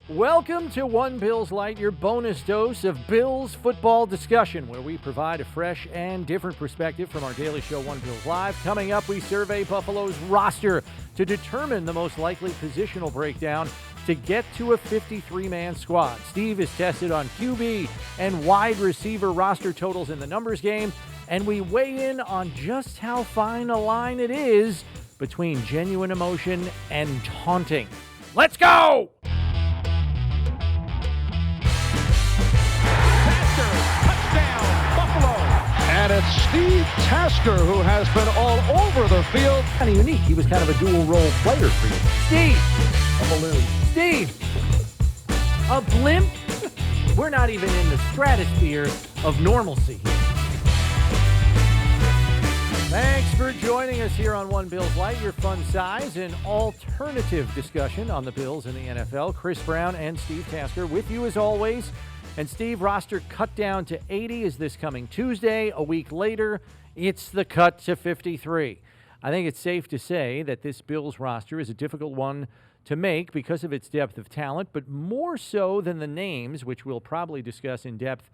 Welcome to One Bills Lite, your bonus dose of Bills football discussion, where we provide a fresh and different perspective from our daily show, One Bills Live. Coming up, we survey Buffalo's roster to determine the most likely positional breakdown to get to a 53-man squad. Steve is tested on QB and wide receiver roster totals in the numbers game, and we weigh in on just how fine a line it is between genuine emotion and taunting. Let's go! And it's Steve Tasker who has been all over the field. Kind of unique. He was kind of a dual-role player for you. Steve! A balloon. Steve! A blimp? We're not even in the stratosphere of normalcy here. Thanks for joining us here on One Bills Lite, your fun size and alternative discussion on the Bills and the NFL. Chris Brown and Steve Tasker with you as always. And Steve, roster cut down to 80 is this coming Tuesday. A week later, it's the cut to 53. I think it's safe to say that this Bills roster is a difficult one to make because of its depth of talent, but more so than the names, which we'll probably discuss in depth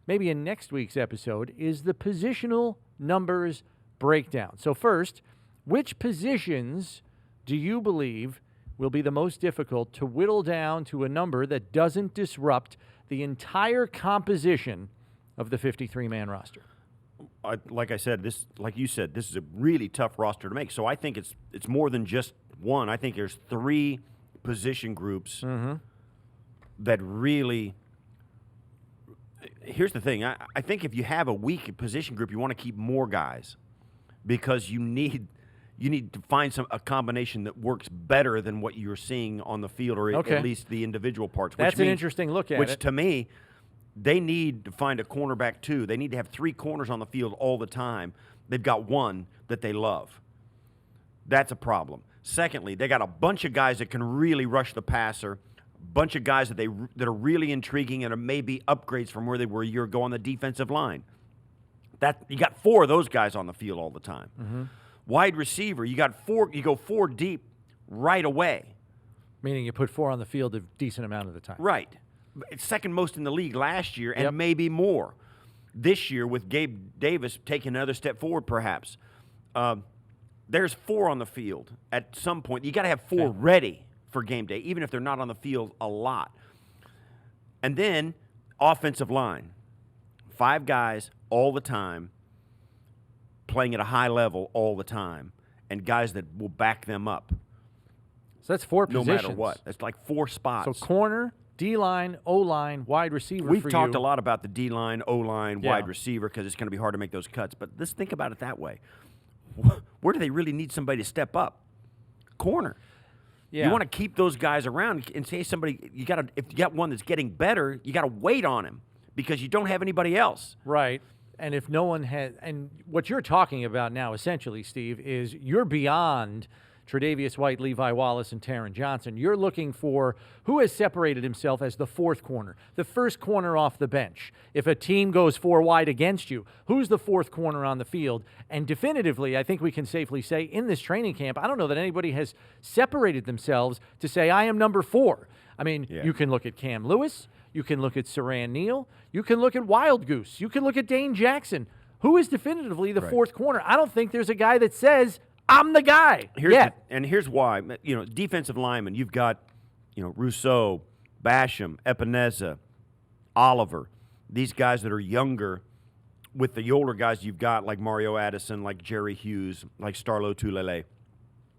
maybe in next week's episode, is the positional numbers breakdown. So first, which positions do you believe will be the most difficult to whittle down to a number that doesn't disrupt the entire composition of the 53-man roster? Like I said, like you said, this is a really tough roster to make. So I think it's more than just one. I think there's three position groups that really. Here's the thing. I think if you have a weak position group, you want to keep more guys because you need to find a combination that works better than what you're seeing on the field, or at least the individual parts. That's an interesting look at it. Which, to me, they need to find a cornerback, too. They need to have three corners on the field all the time. They've got one that they love. That's a problem. Secondly, they got a bunch of guys that can really rush the passer, a bunch of guys that are really intriguing and are maybe upgrades from where they were a year ago on the defensive line. You got four of those guys on the field all the time. Mm-hmm. Wide receiver, you go four deep right away. Meaning you put four on the field a decent amount of the time. Right. It's second most in the league last year and maybe more. This year with Gabe Davis taking another step forward perhaps. There's four on the field at some point. You got to have four ready for game day, even if they're not on the field a lot. And then offensive line. 5 guys all the time, playing at a high level all the time, and guys that will back them up. So that's 4 positions. No matter what. That's like 4 spots. So corner, D-line, O-line, wide receiver. We've talked a lot about the D-line, O-line, wide receiver because it's going to be hard to make those cuts. But let's think about it that way. Where do they really need somebody to step up? Corner. Yeah. You want to keep those guys around and say if you got one that's getting better, you got to wait on him because you don't have anybody else. Right. And if no one has, and what you're talking about now, essentially, Steve, is you're beyond Tre'Davious White, Levi Wallace, and Taron Johnson. You're looking for who has separated himself as the fourth corner, the first corner off the bench. If a team goes 4 wide against you, who's the fourth corner on the field? And definitively, I think we can safely say in this training camp, I don't know that anybody has separated themselves to say, I am number 4. I mean, you can look at Cam Lewis. You can look at Saran Neal. You can look at Wild Goose. You can look at Dane Jackson. Who is definitively the fourth corner? I don't think there's a guy that says, I'm the guy. Here's why. Defensive linemen, you've got, Rousseau, Basham, Epineza, Oliver. These guys that are younger. With the older guys you've got, like Mario Addison, like Jerry Hughes, like Starlo Tulele.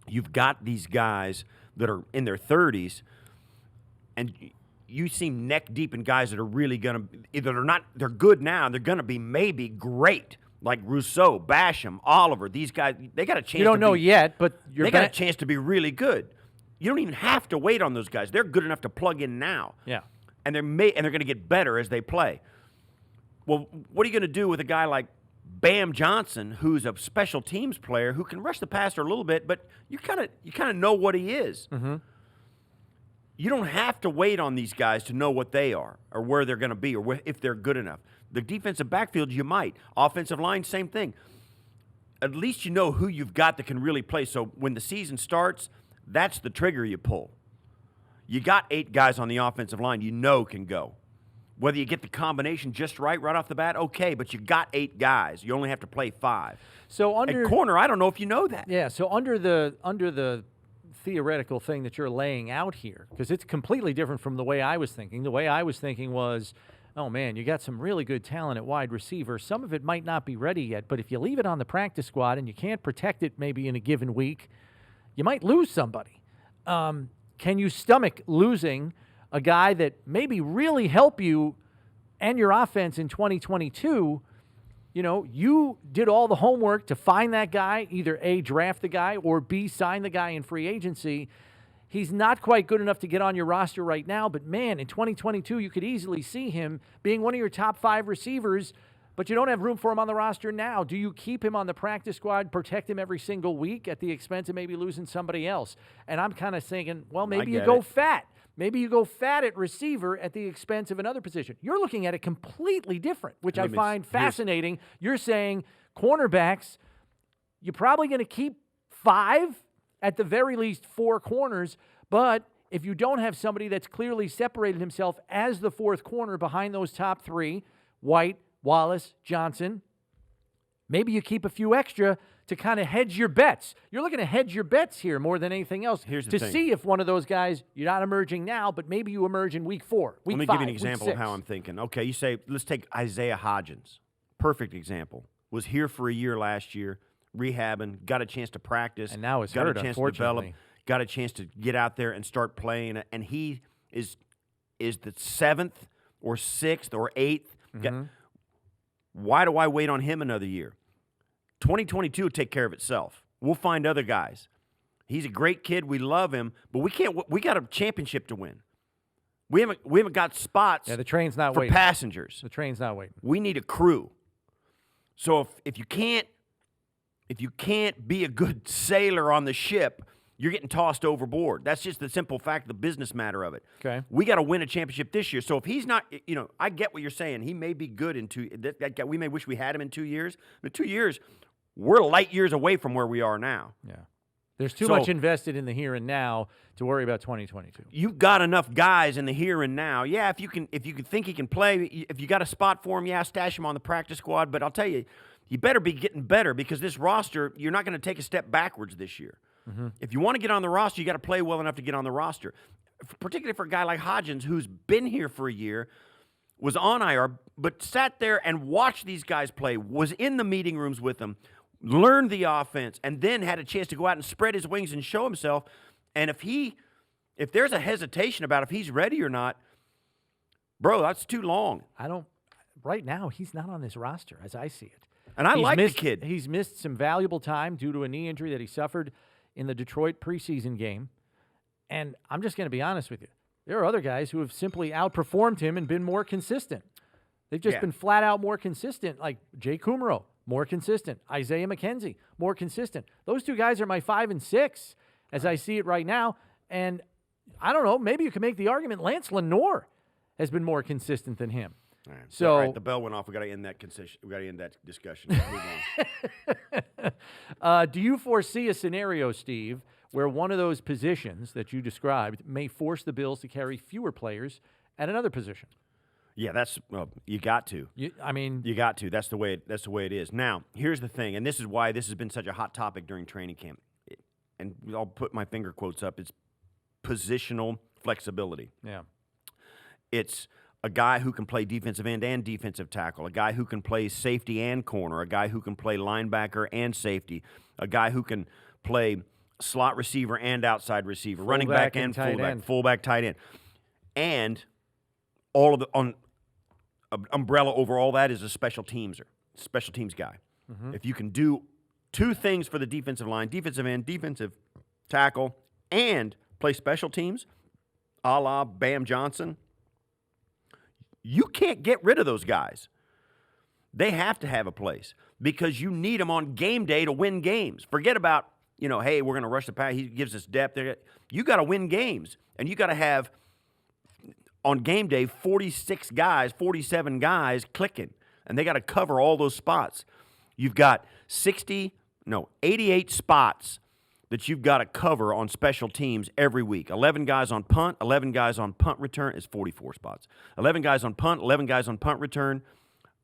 You've got these guys that are in their 30s, and you seem neck deep in guys that are really going to either they're good now and they're going to be maybe great, like Rousseau, Basham, Oliver. These guys, they got a chance. You don't know yet, but they got a chance to be really good. You don't even have to wait on those guys. They're good enough to plug in now. Yeah, and they're going to get better as they play. Well, what are you going to do with a guy like Bam Johnson, who's a special teams player who can rush the passer a little bit, but you kind of know what he is. Mm-hmm. You don't have to wait on these guys to know what they are or where they're going to be or if they're good enough. The defensive backfield, you might. Offensive line, same thing. At least you know who you've got that can really play. So when the season starts, that's the trigger you pull. You got 8 guys on the offensive line you know can go. Whether you get the combination just right off the bat, okay, but you got 8 guys. You only have to play 5. So under At corner, I don't know if you know that. Yeah, so under the theoretical thing that you're laying out here, because it's completely different from the way I was thinking. The way I was thinking was, oh, man, you got some really good talent at wide receiver. Some of it might not be ready yet, but if you leave it on the practice squad and you can't protect it maybe in a given week, you might lose somebody. Can you stomach losing a guy that maybe really help you and your offense in 2022? You know, you did all the homework to find that guy, either A, draft the guy, or B, sign the guy in free agency. He's not quite good enough to get on your roster right now, but man, in 2022, you could easily see him being one of your top 5 receivers, but you don't have room for him on the roster now. Do you keep him on the practice squad, protect him every single week at the expense of maybe losing somebody else? And I'm kind of thinking, well, maybe you go fat. Maybe you go fat at receiver at the expense of another position. You're looking at it completely different, which I find fascinating. You're saying cornerbacks, you're probably going to keep 5, at the very least 4 corners, but if you don't have somebody that's clearly separated himself as the 4th corner behind those top 3, White, Wallace, Johnson, maybe you keep a few extra to kind of hedge your bets. You're looking to hedge your bets here more than anything else. Here's the to thing. see if one of those guys, you're not emerging now, but maybe you emerge in week 4, week 5, Let me give you an week example 6. of how I'm thinking. Okay, you say, let's take Isaiah Hodgins. Perfect example. Was here for a year last year, rehabbing, got a chance to practice. And now is got hurt, a chance to develop, unfortunately. got a chance to get out there and start playing. And he is the 7th or 6th or 8th. Why do I wait on him another year? 2022 will take care of itself. We'll find other guys. He's a great kid. We love him, but we got a championship to win. We haven't got spots. Yeah, the train's not for waiting. passengers. The train's not waiting. We need a crew. So if you can't be a good sailor on the ship, you're getting tossed overboard. That's just the simple fact, the business matter of it. Okay. We got to win a championship this year. So if he's not, I get what you're saying. He may be good in 2. We may wish we had him in 2 years. In 2 years, we're light years away from where we are now. Yeah. There's too much invested in the here and now to worry about 2022. You've got enough guys in the here and now. Yeah, if you can think he can play, if you got a spot for him, yeah, stash him on the practice squad. But I'll tell you, you better be getting better because this roster, you're not going to take a step backwards this year. If you want to get on the roster, you got to play well enough to get on the roster. Particularly for a guy like Hodgins, who's been here for a year, was on IR, but sat there and watched these guys play, was in the meeting rooms with them, learned the offense, and then had a chance to go out and spread his wings and show himself. And if there's a hesitation about if he's ready or not, bro, that's too long. Right now, he's not on this roster as I see it. And I like the kid. He's missed some valuable time due to a knee injury that he suffered in the Detroit preseason game. And I'm just going to be honest with you. There are other guys who have simply outperformed him and been more consistent. They've just been flat out more consistent, like Jay Kumaro, more consistent. Isaiah McKenzie, more consistent. Those 2 guys are my 5 and 6 as I see it right now. And I don't know, maybe you can make the argument Lance Lenore has been more consistent than him. All right. So all right, the bell went off. We got to end that discussion. Move on. do you foresee a scenario, Steve, where one of those positions that you described may force the Bills to carry fewer players at another position? Yeah, you got to. You got to. That's the way it is. Now, here's the thing, and this is why this has been such a hot topic during training camp. And I'll put my finger quotes up. It's positional flexibility. Yeah. It's a guy who can play defensive end and defensive tackle, a guy who can play safety and corner, a guy who can play linebacker and safety, a guy who can play slot receiver and outside receiver, running back and fullback, tight end. And all of the umbrella over all that is a special teams guy. If you can do 2 things for the defensive line, defensive end, defensive tackle, and play special teams, a la Bam Johnson, you can't get rid of those guys. They have to have a place because you need them on game day to win games. Forget about, hey, we're going to rush the pass. He gives us depth. You got to win games, and you got to have, on game day, 46 guys, 47 guys clicking, and they got to cover all those spots. You've got 88 spots that you've got to cover on special teams every week. 11 guys on punt, 11 guys on punt return is 44 spots. 11 guys on punt, 11 guys on punt return,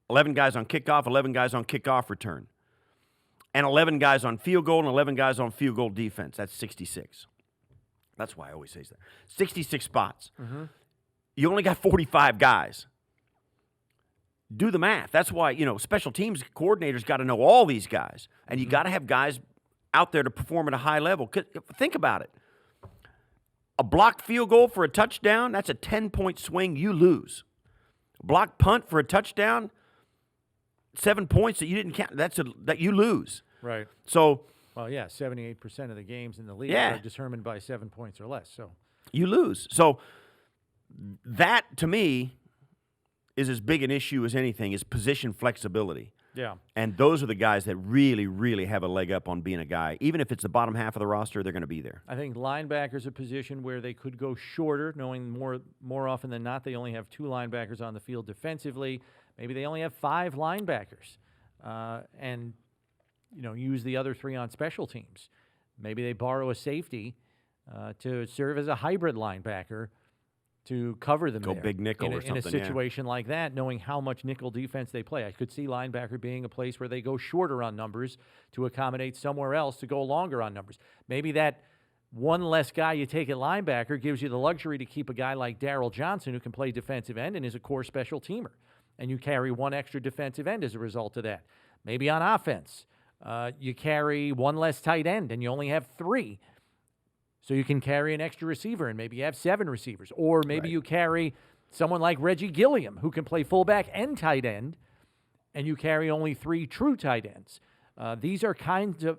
11 guys on kickoff, 11 guys on kickoff return. And 11 guys on field goal and 11 guys on field goal defense. That's 66. That's why I always say that. 66 spots. Mm-hmm. You only got 45 guys. Do the math. That's why, special teams coordinators got to know all these guys. And you got to have guys out there to perform at a high level. Think about it. A blocked field goal for a touchdown, that's a 10-point swing. You lose. A blocked punt for a touchdown, 7 points that you didn't count. That you lose. Right. So, well, yeah, 78% of the games in the league Yeah. are determined by 7 points or less. So you lose. So that, to me, is as big an issue as anything, is position flexibility. yeah, And those are the guys that really, really have a leg up on being a guy. Even if it's the bottom half of the roster, they're going to be there. I think linebackers a position where they could go shorter, knowing more often than not they only have 2 linebackers on the field defensively. Maybe they only have 5 linebackers, and use the other 3 on special teams. Maybe they borrow a safety to serve as a hybrid linebacker to cover them Go there big nickel in or something, a situation like that, knowing how much nickel defense they play. I could see linebacker being a place where they go shorter on numbers to accommodate somewhere else to go longer on numbers. Maybe that one less guy you take at linebacker gives you the luxury to keep a guy like Darryl Johnson who can play defensive end and is a core special teamer, and you carry 1 extra defensive end as a result of that. Maybe on offense, you carry 1 less tight end and you only have 3. So you can carry an extra receiver and maybe you have 7 receivers. Or maybe you carry someone like Reggie Gilliam who can play fullback and tight end, and you carry only 3 true tight ends. These are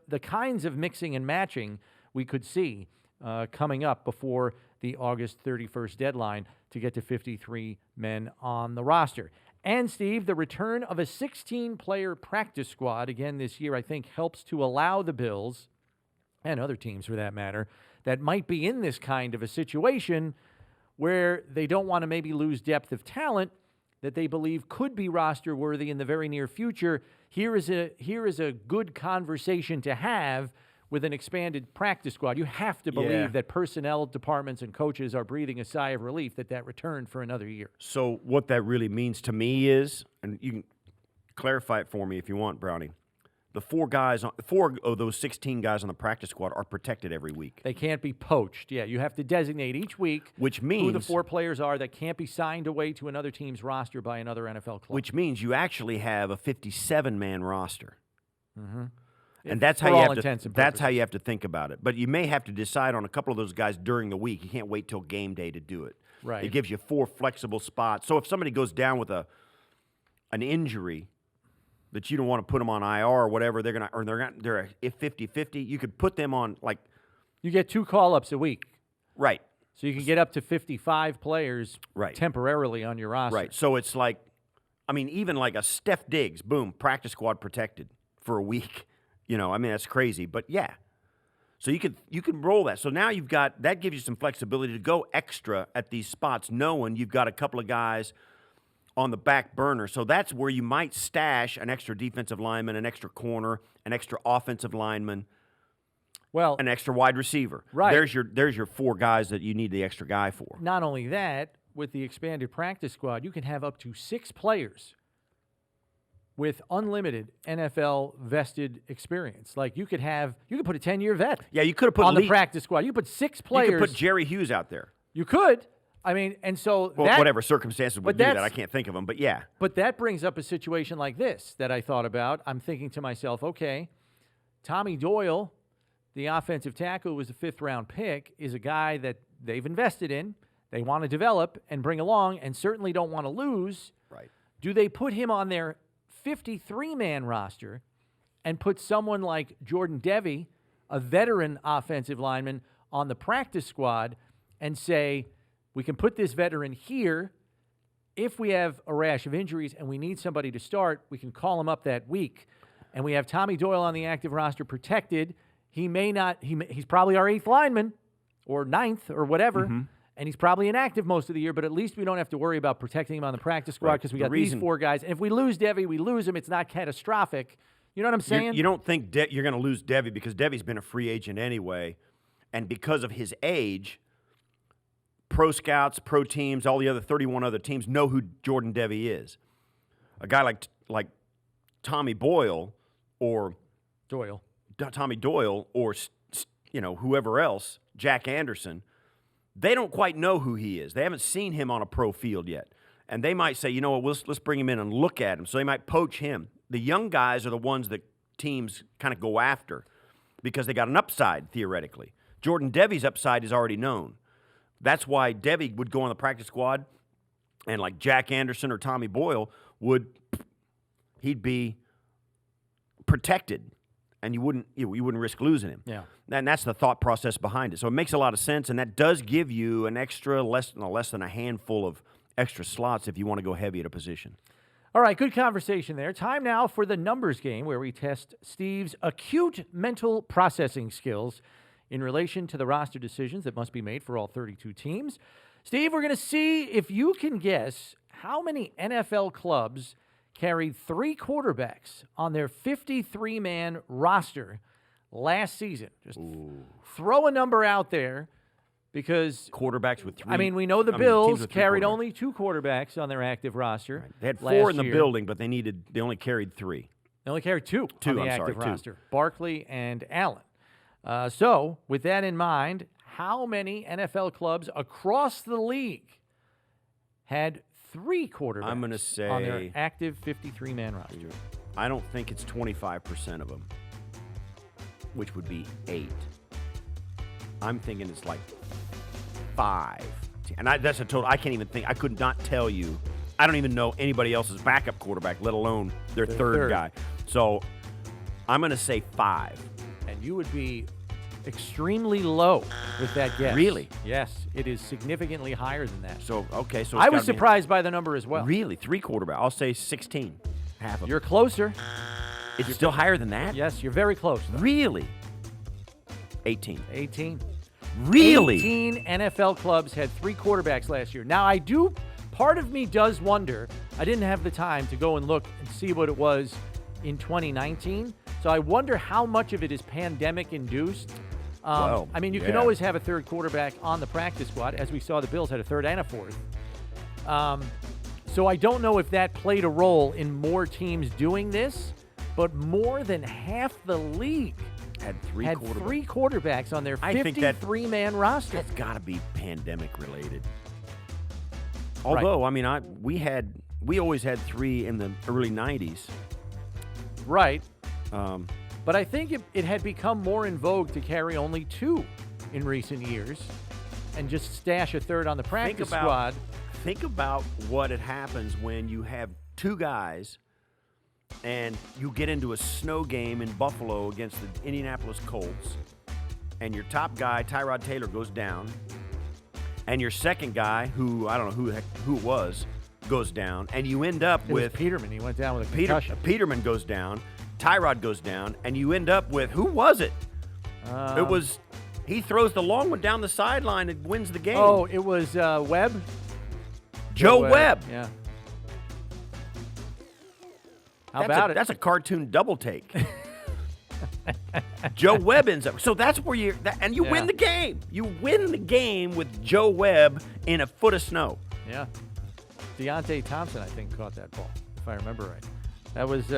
the kinds of mixing and matching we could see coming up before the August 31st deadline to get to 53 men on the roster. And, Steve, the return of a 16-player practice squad again this year, I think, helps to allow the Bills, and other teams for that matter, that might be in this kind of a situation where they don't want to maybe lose depth of talent that they believe could be roster worthy in the very near future. Here is a good conversation to have with an expanded practice squad. You have to believe that personnel departments and coaches are breathing a sigh of relief that returned for another year. So what that really means to me is, and you can clarify it for me if you want, Brownie, the 4 of those 16 guys on the practice squad are protected every week. They can't be poached. Yeah, you have to designate each week which means who the 4 players are that can't be signed away to another team's roster by another NFL club. Which means you actually have a 57-man roster. Mm-hmm. And that's how you have to think about it. But you may have to decide on a couple of those guys during the week. You can't wait till game day to do it. Right. It gives you 4 flexible spots. So if somebody goes down with an injury that you don't want to put them on IR or whatever, they're a 50-50, you could put them on you get 2 call-ups a week. Right. So you can get up to 55 players right. temporarily on your roster. Right. So it's even like a Steph Diggs, boom, practice squad protected for a week. That's crazy. But yeah. So you can roll that. So now that gives you some flexibility to go extra at these spots, knowing you've got a couple of guys on the back burner. So that's where you might stash an extra defensive lineman, an extra corner, an extra offensive lineman, an extra wide receiver. Right. There's your 4 guys that you need the extra guy for. Not only that, with the expanded practice squad, you can have up to 6 players with unlimited NFL vested experience. Like you could put a 10-year vet. Yeah, you could have put on the practice squad. You could put 6 players. You could put Jerry Hughes out there. You could. I mean, and so whatever circumstances would do that, I can't think of them, but yeah. But that brings up a situation like this that I thought about. I'm thinking to myself, okay, Tommy Doyle, the offensive tackle who was a 5th-round pick, is a guy that they've invested in, they want to develop and bring along, and certainly don't want to lose. Right. Do they put him on their 53-man roster and put someone like Jordan Devey, a veteran offensive lineman, on the practice squad and say, we can put this veteran here. If we have a rash of injuries and we need somebody to start, we can call him up that week. And we have Tommy Doyle on the active roster protected. He may not, he's probably our 8th lineman or 9th or whatever. Mm-hmm. And he's probably inactive most of the year, but at least we don't have to worry about protecting him on the practice squad because we got these 4 guys. And if we lose Devy, we lose him. It's not catastrophic. You know what I'm saying? You don't think you're going to lose Devy because Devy's been a free agent anyway, and because of his age, pro scouts, pro teams, all the other 31 other teams know who Jordan Devy is. A guy like Tommy Boyle or Tommy Doyle or whoever else, Jack Anderson, they don't quite know who he is. They haven't seen him on a pro field yet. And they might say, you know what, let's bring him in and look at him. So they might poach him. The young guys are the ones that teams kind of go after because they got an upside, theoretically. Jordan Devy's upside is already known. That's why Devy would go on the practice squad, and like Jack Anderson or Tommy Boyle he'd be protected, and you wouldn't risk losing him. Yeah. And that's the thought process behind it. So it makes a lot of sense, and that does give you an extra less than a handful of extra slots if you want to go heavy at a position. All right, good conversation there. Time now for the numbers game where we test Steve's acute mental processing skills in relation to the roster decisions that must be made for all 32 teams. Steve, we're going to see if you can guess how many NFL clubs carried 3 quarterbacks on their 53-man roster last season. Just throw a number out there. Because quarterbacks with 3. I mean, we know the Bills carried only 2 quarterbacks on their active roster. Right. They had 4 in the building, but they only carried 3. They only carried 2 on the active roster. Barkley and Allen. So, with that in mind, how many NFL clubs across the league had 3 quarterbacks I'm gonna say, on their active 53-man roster? I don't think it's 25% of them, which would be 8. I'm thinking it's like 5. And that's a total. I can't even think. I could not tell you. I don't even know anybody else's backup quarterback, let alone their third guy. So I'm going to say 5. And you would be extremely low with that guess. Really? Yes. It is significantly higher than that. So, okay. So I was surprised by the number as well. Really? 3 quarterbacks. I'll say 16. Half of them. You're closer. It's still higher than that? Yes, you're very close, though. Really? 18. 18. Really? 18 NFL clubs had 3 quarterbacks last year. Now, part of me does wonder, I didn't have the time to go and look and see what it was in 2019, so I wonder how much of it is pandemic-induced. Well, I mean, you can always have a 3rd quarterback on the practice squad. As we saw, the Bills had a 3rd and a 4th. So I don't know if that played a role in more teams doing this, but more than half the league had 3 quarterbacks on their 53-man roster. That's got to be pandemic related. Although, I mean, we always had 3 in the early 90s. Right. But I think it had become more in vogue to carry only 2 in recent years and just stash a 3rd on the practice squad. Think about what happens when you have 2 guys and you get into a snow game in Buffalo against the Indianapolis Colts, and your top guy, Tyrod Taylor, goes down, and your second guy, who I don't know who it was, goes down, and you end up with Peterman. He went down with a concussion. Peterman goes down, Tyrod goes down, and you end up with, who was it? It was, he throws the long one down the sideline and wins the game. Oh, it was Webb? Joe Webb. Yeah. How about it? That's a cartoon double take. Joe Webb ends up. So that's where you win the game. You win the game with Joe Webb in a foot of snow. Yeah. Deontay Thompson, I think, caught that ball, if I remember right. That was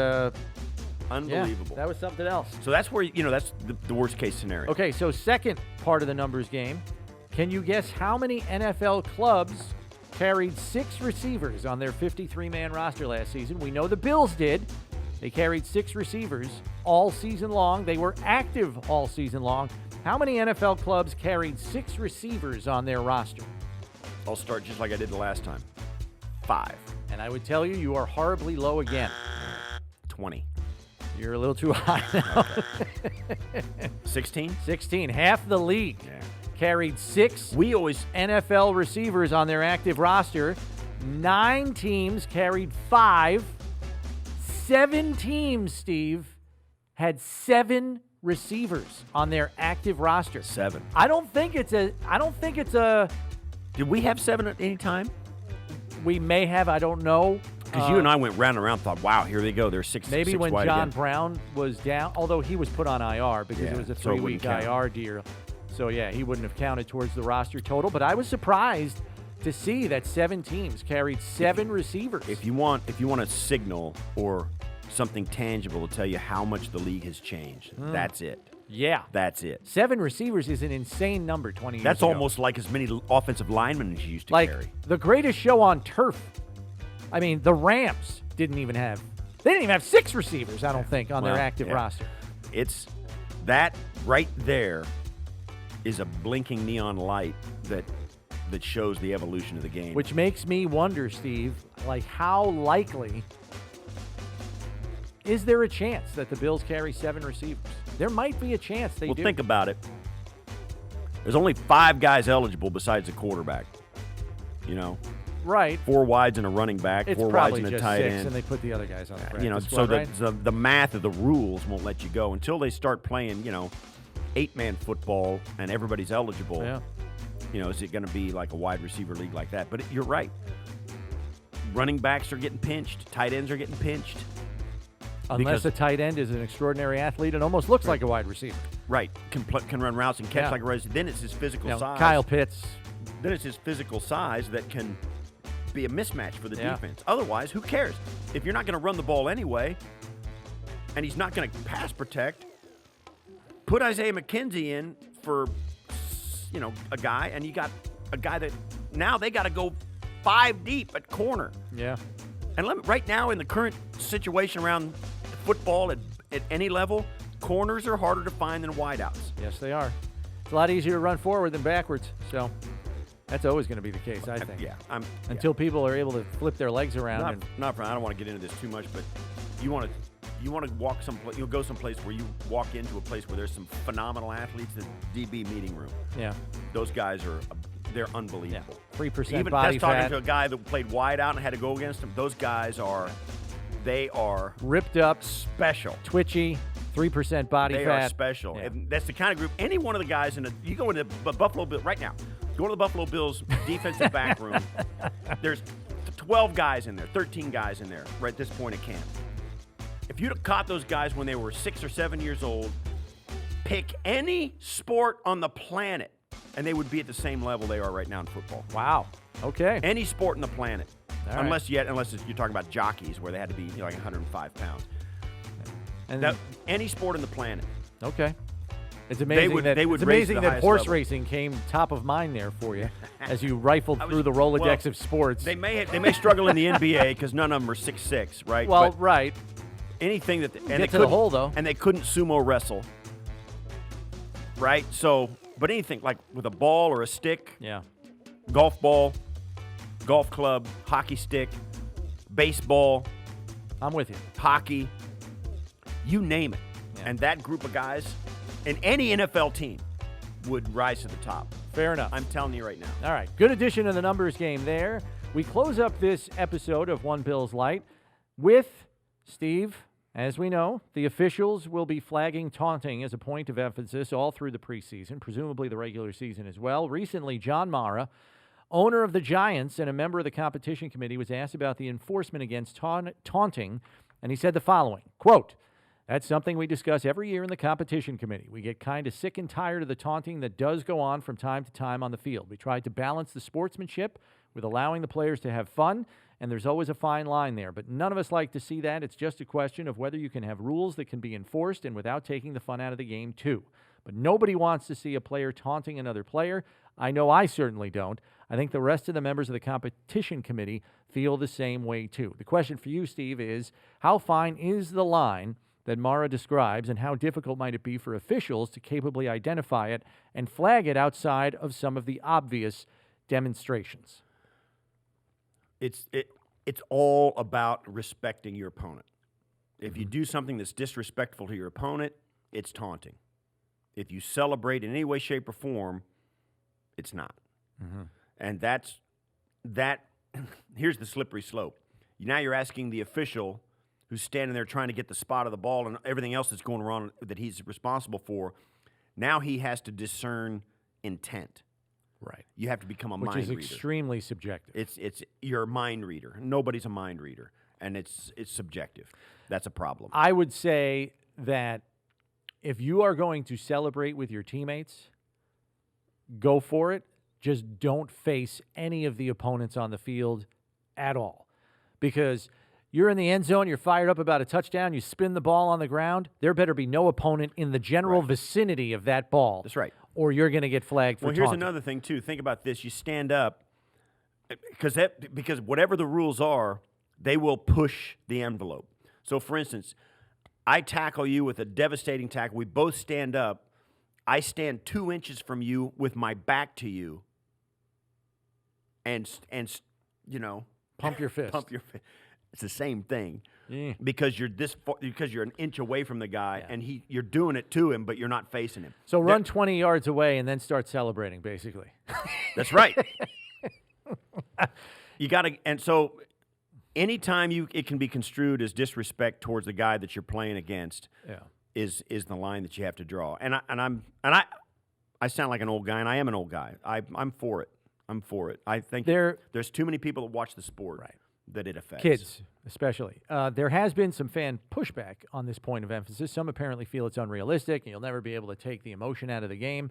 unbelievable. That was something else. So that's where that's the worst case scenario. Okay, so second part of the numbers game. Can you guess how many NFL clubs carried 6 receivers on their 53-man roster last season? We know the Bills did. They carried 6 receivers all season long. They were active all season long. How many NFL clubs carried 6 receivers on their roster? I'll start just like I did the last time. 5. And I would tell you are horribly low again. 20. You're a little too high now. 16? 16. Half the league carried 6 NFL receivers on their active roster. 9 teams carried 5. 7 teams, Steve, had 7 receivers on their active roster. 7. I don't think it's a. Did we have 7 at any time? We may have. I don't know. Because you and I went round and around, thought, wow, here they go. They're six Maybe when wide John again. Brown was down, although he was put on IR because it was a so it 3-week wouldn't count. IR deal. So, yeah, he wouldn't have counted towards the roster total. But I was surprised to see that 7 teams carried 7 receivers. If you want a signal or something tangible to tell you how much the league has changed, that's it. Yeah. That's it. 7 receivers is an insane number 20 years That's ago. almost like as many offensive linemen as you used to like carry. the greatest show on turf. I mean, the Rams didn't even have 6 receivers, I don't think, on their active roster. It's that right there is a blinking neon light that shows the evolution of the game. Which makes me wonder, Steve, like how likely is there a chance that the Bills carry 7 receivers? There might be a chance they do. Well, think about it. There's only 5 guys eligible besides the quarterback. You know, Right. 4 wides and a running back, It's 4 wides probably and a just tight 6, end. and they put the other guys on the practice You know, squad, so right? the math of the rules won't let you go until they start playing, 8-man football and everybody's eligible. Yeah. Is it going to be like a wide receiver league like that? But you're right. Running backs are getting pinched. Tight ends are getting pinched. Unless because- a tight end is an extraordinary athlete and almost looks like a wide receiver. Right. Can run routes and catch Yeah. like a receiver. Then it's his physical size. Kyle Pitts. Then it's his physical size that can be a mismatch for the Yeah. defense. Otherwise, who cares? If you're not going to run the ball anyway, and he's not going to pass protect, put Isaiah McKenzie in for, a guy, and you got a guy that now they got to go 5 deep at corner. Yeah. And right now in the current situation around football at any level, corners are harder to find than wideouts. Yes, they are. It's a lot easier to run forward than backwards. So that's always going to be the case, I think. Yeah. Until people are able to flip their legs around. I I don't want to get into this too much, but you want to walk someplace. You'll go someplace where you walk into a place where there's some phenomenal athletes. The DB meeting room. Yeah. Those guys they're unbelievable. 3% Even body that's talking fat. to a guy that played wide out and had to go against him. Those guys are Ripped up, special. twitchy, 3% body They fat. are special. Yeah. And that's the kind of group. Any one of the guys you go into the Buffalo Bills right now. Go to the Buffalo Bills defensive back room. There's 12 guys in there, 13 guys in there right at this point at camp. If you'd have caught those guys when they were 6 or 7 years old, pick any sport on the planet, and they would be at the same level they are right now in football. Wow. Okay. Any sport on the planet. All right. Unless you're talking about jockeys where they had to be like 105 pounds. And Any sport on the planet. okay. It's amazing they would it's raise amazing the that highest horse level. racing came top of mind there for you as you rifled through the Rolodex of sports. They may struggle in the NBA because none of them are 6'6", right? well, But right. anything that and Get they to the couldn't- hole, though. and they couldn't sumo wrestle, right? So, but anything like with a ball or a stick, Yeah. golf ball, golf club, hockey stick, baseball, I'm with you. hockey, you name it. Yeah. And that group of guys in any NFL team would rise to the top. Fair enough. I'm telling you right now. All right. Good addition to the numbers game there. We close up this episode of One Bills Lite with Steve. As we know, the officials will be flagging taunting as a point of emphasis all through the preseason, presumably the regular season as well. Recently, John Mara, owner of the Giants and a member of the competition committee, was asked about the enforcement against taunting, and he said the following, quote, "That's something we discuss every year in the competition committee. We get kind of sick and tired of the taunting that does go on from time to time on the field. We try to balance the sportsmanship with allowing the players to have fun, and there's always a fine line there. But none of us like to see that. It's just a question of whether you can have rules that can be enforced and without taking the fun out of the game, too. But nobody wants to see a player taunting another player. I know I certainly don't. I think the rest of the members of the competition committee feel the same way, too." The question for you, Steve, is how fine is the line that Mara describes, and how difficult might it be for officials to capably identify it and flag it outside of some of the obvious demonstrations? It's all about respecting your opponent. If you do something that's disrespectful to your opponent, it's taunting. If you celebrate in any way, shape, or form, it's not. And that. Here's the slippery slope. Now you're asking the official who's standing there trying to get the spot of the ball and everything else that's going wrong that he's responsible for. Now he has to discern intent. Right. You have to become a mind Which is reader. extremely subjective. You're a mind reader. Nobody's a mind reader. and it's subjective. That's a problem. I would say that if you are going to celebrate with your teammates, go for it. Just don't face any of the opponents on the field at all. Because you're in the end zone, you're fired up about a touchdown, you spin the ball on the ground, there better be no opponent in the general vicinity of that ball. That's right. Or you're going to get flagged for Here's taunting. another thing, too. Think about this. You stand up, because whatever the rules are, they will push the envelope. So, for instance, I tackle you with a devastating tackle. We both stand up. I stand 2 inches from you with my back to you, and Pump your fist. Pump your fist. It's the same thing. Yeah. Because you're because you're an inch away from the guy, and you're doing it to him, but you're not facing him. So run 20 yards away and then start celebrating, basically. That's right. You got to, and so anytime it can be construed as disrespect towards the guy that you're playing against. Is the line that you have to draw. And I sound like an old guy, and I am an old guy. I'm for it. I'm for it. I think there's too many people that watch the sport that it affects. Kids, especially. There has been some fan pushback on this point of emphasis. Some apparently feel it's unrealistic, and you'll never be able to take the emotion out of the game.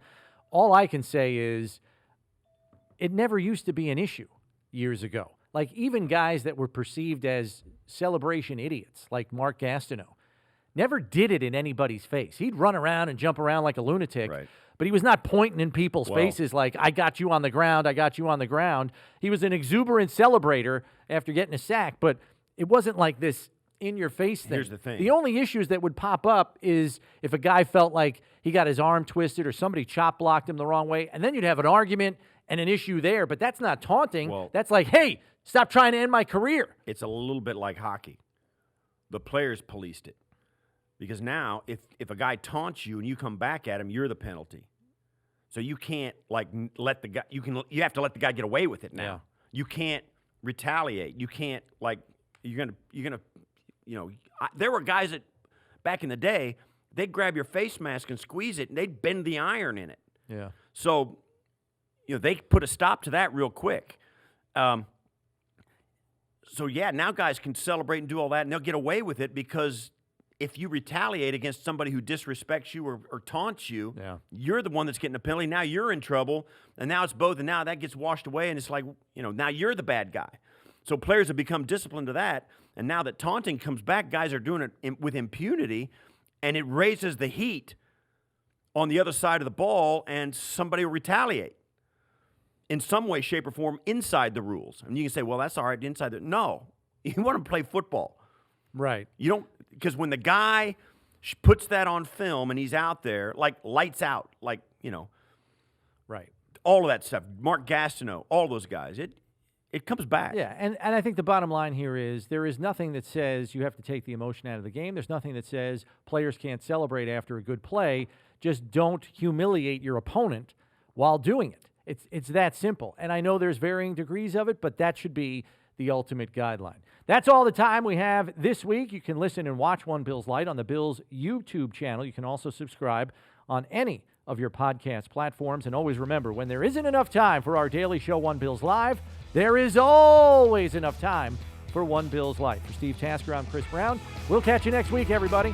All I can say is it never used to be an issue years ago. Like, even guys that were perceived as celebration idiots, like Mark Gastineau, never did it in anybody's face. He'd run around and jump around like a lunatic, but he was not pointing in people's faces like, I got you on the ground, I got you on the ground. He was an exuberant celebrator after getting a sack, but it wasn't like this in-your-face thing. Here's the thing. The only issues that would pop up is if a guy felt like he got his arm twisted or somebody chop-blocked him the wrong way, and then you'd have an argument and an issue there, but that's not taunting. That's like, hey, stop trying to end my career. It's a little bit like hockey. The players policed it. Because now, if a guy taunts you and you come back at him, you're the penalty. So you can't let the guy. You have to let the guy get away with it now. Yeah. You can't retaliate. You can't you're gonna. There were guys that back in the day, they'd grab your face mask and squeeze it, and they'd bend the iron in it. Yeah. So they put a stop to that real quick. Now guys can celebrate and do all that, and they'll get away with it because if you retaliate against somebody who disrespects you or taunts you, you're the one that's getting a penalty. Now you're in trouble, and now it's both, and now that gets washed away, and it's like, now you're the bad guy. So players have become disciplined to that, and now that taunting comes back, guys are doing it with impunity, and it raises the heat on the other side of the ball, and somebody will retaliate in some way, shape, or form inside the rules. And you can say, well, that's all right, inside the... No. You want to play football. Right. You don't... Because when the guy puts that on film and he's out there, like lights out, like, right, all of that stuff, Mark Gastineau, all those guys, it comes back. Yeah, and I think the bottom line here is there is nothing that says you have to take the emotion out of the game. There's nothing that says players can't celebrate after a good play. Just don't humiliate your opponent while doing it. It's that simple. And I know there's varying degrees of it, but that should be the ultimate guideline. That's all the time we have this week. You can listen and watch One Bills Lite on the Bills YouTube channel. You can also subscribe on any of your podcast platforms. And always remember, when there isn't enough time for our daily show, One Bills Live, there is always enough time for One Bills Lite. For Steve Tasker, I'm Chris Brown. We'll catch you next week, everybody.